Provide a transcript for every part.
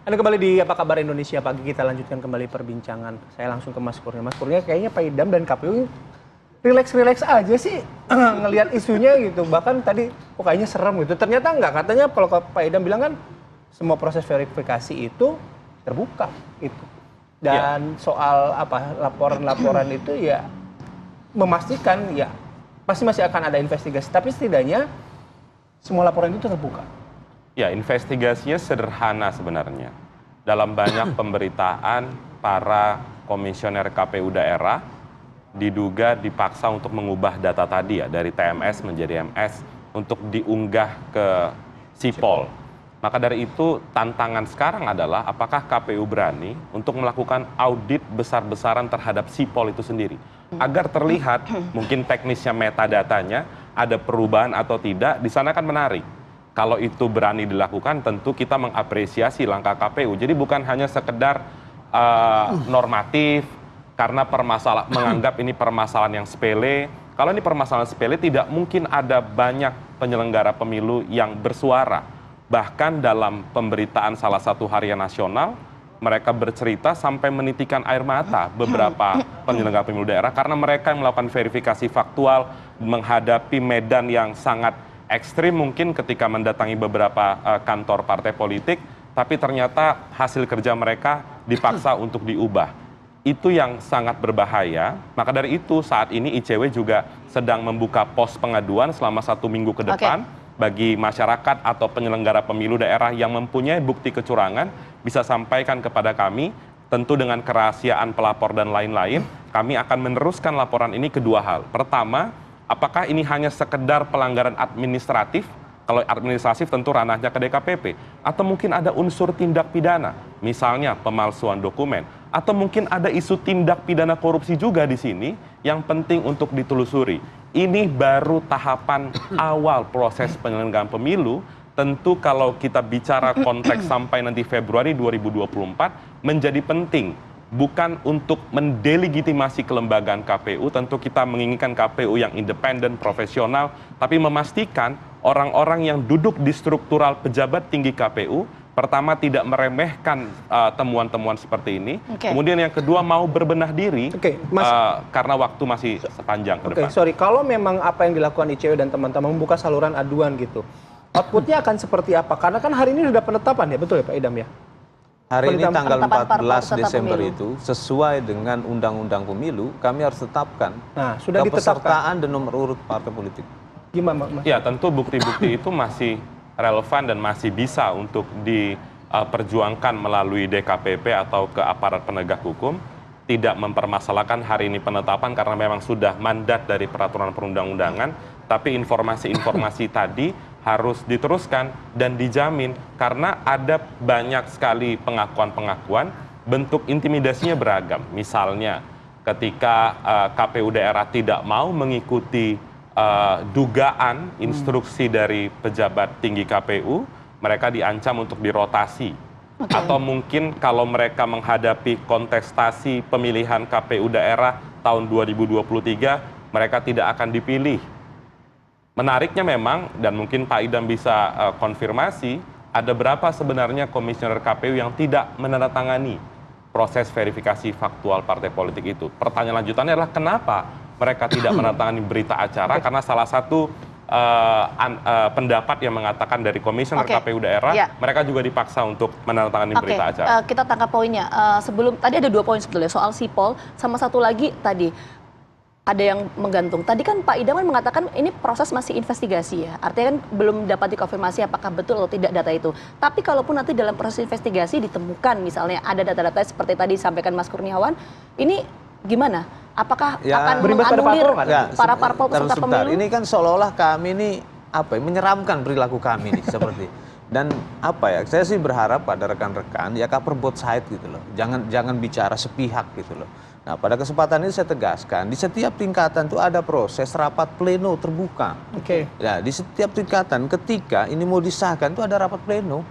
Anda kembali di Apa Kabar Indonesia Pagi, kita lanjutkan kembali perbincangan. Saya langsung ke Mas Kurnia. Mas Kurnia, kayaknya Pak Idam dan KPU relax aja sih ngelihat isunya gitu. Bahkan tadi kayaknya serem gitu. Ternyata enggak. Katanya kalau Pak Idam bilang kan semua proses verifikasi itu terbuka gitu. Dan soal laporan-laporan itu ya memastikan ya pasti masih akan ada investigasi. Tapi setidaknya semua laporan itu terbuka. Ya, investigasinya sederhana sebenarnya. Dalam banyak pemberitaan, para komisioner KPU daerah diduga dipaksa untuk mengubah data tadi ya, dari TMS menjadi MS untuk diunggah ke Sipol. Maka dari itu tantangan sekarang adalah apakah KPU berani untuk melakukan audit besar-besaran terhadap Sipol itu sendiri. Agar terlihat mungkin teknisnya metadatanya ada perubahan atau tidak, di sana kan menarik. Kalau itu berani dilakukan, tentu kita mengapresiasi langkah KPU. Jadi bukan hanya sekedar normatif, karena menganggap ini permasalahan yang sepele. Kalau ini permasalahan sepele, tidak mungkin ada banyak penyelenggara pemilu yang bersuara. Bahkan dalam pemberitaan salah satu harian nasional, mereka bercerita sampai menitikan air mata beberapa penyelenggara pemilu daerah, karena mereka yang melakukan verifikasi faktual, menghadapi medan yang sangat ekstrim mungkin ketika mendatangi beberapa kantor partai politik, tapi ternyata hasil kerja mereka dipaksa untuk diubah. Itu yang sangat berbahaya. Maka dari itu saat ini ICW juga sedang membuka pos pengaduan selama 1 minggu ke depan bagi masyarakat atau penyelenggara pemilu daerah yang mempunyai bukti kecurangan bisa sampaikan kepada kami. Tentu dengan kerahasiaan pelapor dan lain-lain, kami akan meneruskan laporan ini ke 2 hal. Pertama, apakah ini hanya sekedar pelanggaran administratif? Kalau administratif tentu ranahnya ke DKPP. Atau mungkin ada unsur tindak pidana, misalnya pemalsuan dokumen. Atau mungkin ada isu tindak pidana korupsi juga di sini yang penting untuk ditelusuri. Ini baru tahapan awal proses penyelenggaraan pemilu. Tentu kalau kita bicara konteks sampai nanti Februari 2024 menjadi penting. Bukan untuk mendelegitimasi kelembagaan KPU, tentu kita menginginkan KPU yang independen, profesional, tapi memastikan orang-orang yang duduk di struktural pejabat tinggi KPU, pertama tidak meremehkan temuan-temuan seperti ini, kemudian yang kedua mau berbenah diri, karena waktu masih sepanjang ke depan. Kalau memang apa yang dilakukan ICW dan teman-teman membuka saluran aduan gitu, outputnya akan seperti apa? Karena kan hari ini sudah penetapan ya, betul ya Pak Idam ya? Hari ini tanggal 14 Desember itu sesuai dengan Undang-Undang Pemilu, kami harus tetapkan sudah kepesertaan dan nomor urut partai politik. Gimana Mas? Ya tentu bukti-bukti itu masih relevan dan masih bisa untuk diperjuangkan melalui DKPP atau ke aparat penegak hukum. Tidak mempermasalahkan hari ini penetapan karena memang sudah mandat dari peraturan perundang-undangan, tapi informasi-informasi tadi harus diteruskan dan dijamin karena ada banyak sekali pengakuan-pengakuan, bentuk intimidasinya beragam. Misalnya ketika KPU daerah tidak mau mengikuti dugaan instruksi dari pejabat tinggi KPU, mereka diancam untuk dirotasi. Atau mungkin kalau mereka menghadapi kontestasi pemilihan KPU daerah tahun 2023, mereka tidak akan dipilih. Menariknya memang, dan mungkin Pak Idam bisa konfirmasi, ada berapa sebenarnya komisioner KPU yang tidak menandatangani proses verifikasi faktual partai politik itu. Pertanyaan lanjutannya adalah kenapa mereka tidak menandatangani berita acara, karena salah satu pendapat yang mengatakan dari komisioner KPU daerah, mereka juga dipaksa untuk menandatangani berita acara. Kita tangkap poinnya. Sebelum tadi ada 2 poin sebetulnya soal Sipol, sama satu lagi tadi ada yang menggantung. Tadi kan Pak Idam mengatakan ini proses masih investigasi ya, artinya kan belum dapat dikonfirmasi apakah betul atau tidak data itu. Tapi kalaupun nanti dalam proses investigasi ditemukan misalnya ada data-data seperti tadi disampaikan Mas Kurniawan, ini gimana? Apakah akan menganulir para parpol peserta pemilu? Ini kan seolah-olah kami ini menyeramkan perilaku kami nih seperti. Dan saya sih berharap pada rekan-rekan ya cover both side gitu loh. Jangan bicara sepihak gitu loh. Nah, pada kesempatan ini saya tegaskan di setiap tingkatan itu ada proses rapat pleno terbuka. Ya, di setiap tingkatan ketika ini mau disahkan itu ada rapat pleno.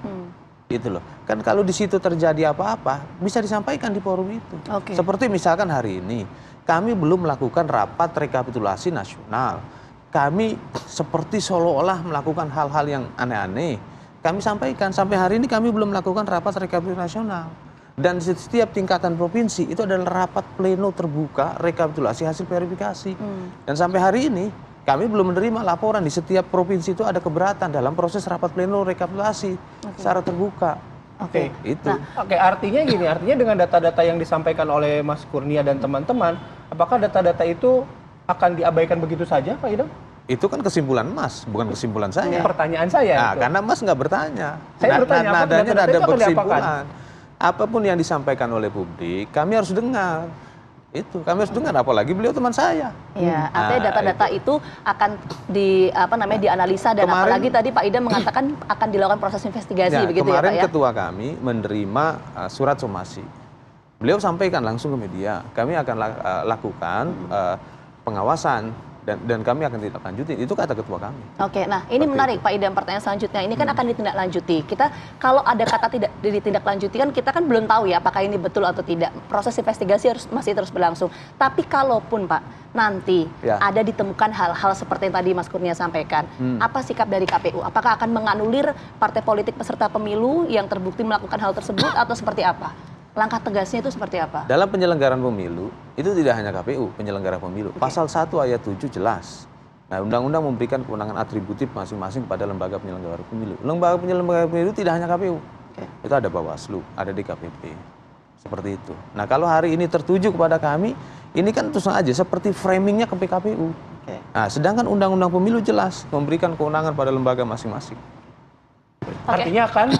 Gitu loh. Kan kalau di situ terjadi apa-apa bisa disampaikan di forum itu. Seperti misalkan hari ini kami belum melakukan rapat rekapitulasi nasional. Kami seperti seolah-olah melakukan hal-hal yang aneh-aneh. kami sampaikan sampai hari ini kami belum melakukan rapat rekapitulasi nasional. Dan setiap tingkatan provinsi itu adalah rapat pleno terbuka rekapitulasi hasil verifikasi. Dan sampai hari ini kami belum menerima laporan di setiap provinsi itu ada keberatan dalam proses rapat pleno rekapitulasi secara terbuka. Oke. Itu. Oke, artinya gini, artinya dengan data-data yang disampaikan oleh Mas Kurnia dan teman-teman, apakah data-data itu akan diabaikan begitu saja, Pak Idam? Itu kan kesimpulan Mas, bukan kesimpulan saya. Pertanyaan saya. Nah, itu. karena Mas nggak bertanya. Saya bertanya, apa nadanya data-data ada itu akan berkesimpulan. Apapun yang disampaikan oleh publik, kami harus dengar. Itu kami harus dengar, apalagi beliau teman saya. Ya, artinya data-data itu akan dianalisa dan apalagi tadi Pak Idam mengatakan akan dilakukan proses investigasi begitu ya Pak kemarin ya. ketua kami menerima surat somasi. Beliau sampaikan langsung ke media, kami akan lakukan pengawasan dan kami akan tindak lanjuti. Itu kata ketua kami. Oke, nah ini menarik Pak Idam, pertanyaan selanjutnya ini kan akan ditindaklanjuti. Kita kalau ada kata tidak ditindaklanjuti kan kita kan belum tahu ya apakah ini betul atau tidak. Proses investigasi masih terus berlangsung. Tapi kalaupun Pak nanti ada ditemukan hal-hal seperti yang tadi Mas Kurnia sampaikan, apa sikap dari KPU? Apakah akan menganulir partai politik peserta pemilu yang terbukti melakukan hal tersebut atau seperti apa? Langkah tegasnya itu seperti apa? Dalam penyelenggaraan pemilu, itu tidak hanya KPU, penyelenggara pemilu. Pasal 1 ayat 7 jelas. Nah, undang-undang memberikan kewenangan atributif masing-masing pada lembaga penyelenggara pemilu. Lembaga penyelenggara pemilu tidak hanya KPU. Itu ada Bawaslu, ada DKPP. Seperti itu. Nah, kalau hari ini tertuju kepada kami, ini kan terus aja seperti framingnya ke PKPU. Nah, sedangkan undang-undang pemilu jelas memberikan kewenangan pada lembaga masing-masing. Artinya akan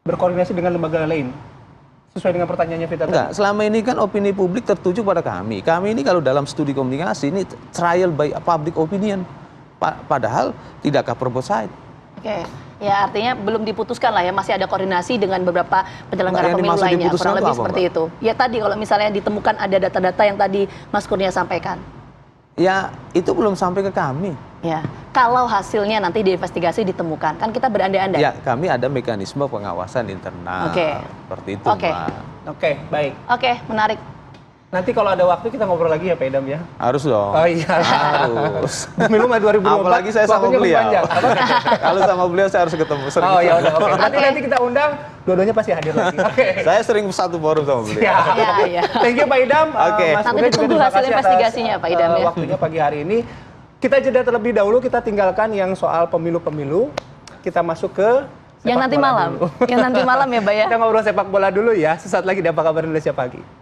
berkoordinasi dengan lembaga lain. Sesuai dengan pertanyaannya Vita tadi. Enggak, selama ini kan opini publik tertuju pada kami. Kami ini kalau dalam studi komunikasi ini trial by public opinion. Padahal tidak cover both side. Oke, ya artinya belum diputuskan lah ya, masih ada koordinasi dengan beberapa penyelenggara pemilu lainnya, kurang lebih seperti itu. Ya tadi kalau misalnya ditemukan ada data-data yang tadi Mas Kurnia sampaikan. Ya, itu belum sampai ke kami. Ya, kalau hasilnya nanti diinvestigasi ditemukan, kan kita berandai-andai. Ya, kami ada mekanisme pengawasan internal. Seperti itu, Pak. Oke, baik. Oke, menarik. Nanti kalau ada waktu kita ngobrol lagi ya Pak Idam ya. Harus dong. Oh iya. Harus. Pemilu 2024. Apalagi saya sama waktunya beliau. panjang. Kalau sama beliau saya harus ketemu. Oh ya udah, oke. Nanti kita undang, dua-duanya pasti hadir lagi. Oke. Saya sering satu forum sama beliau. Iya. Thank you Pak Idam. Oke. Mas Nanti Kurnia juga ditunggu terima hasil kasih investigasinya, atas, Pak Idam, ya. waktunya pagi hari ini. Kita jeda terlebih dahulu, kita tinggalkan yang soal pemilu-pemilu. Kita masuk ke yang nanti malam. Yang nanti malam ya, Mbak ya. Kita ngobrol sepak bola dulu ya. Sesaat lagi di Apa Kabar Indonesia Pagi.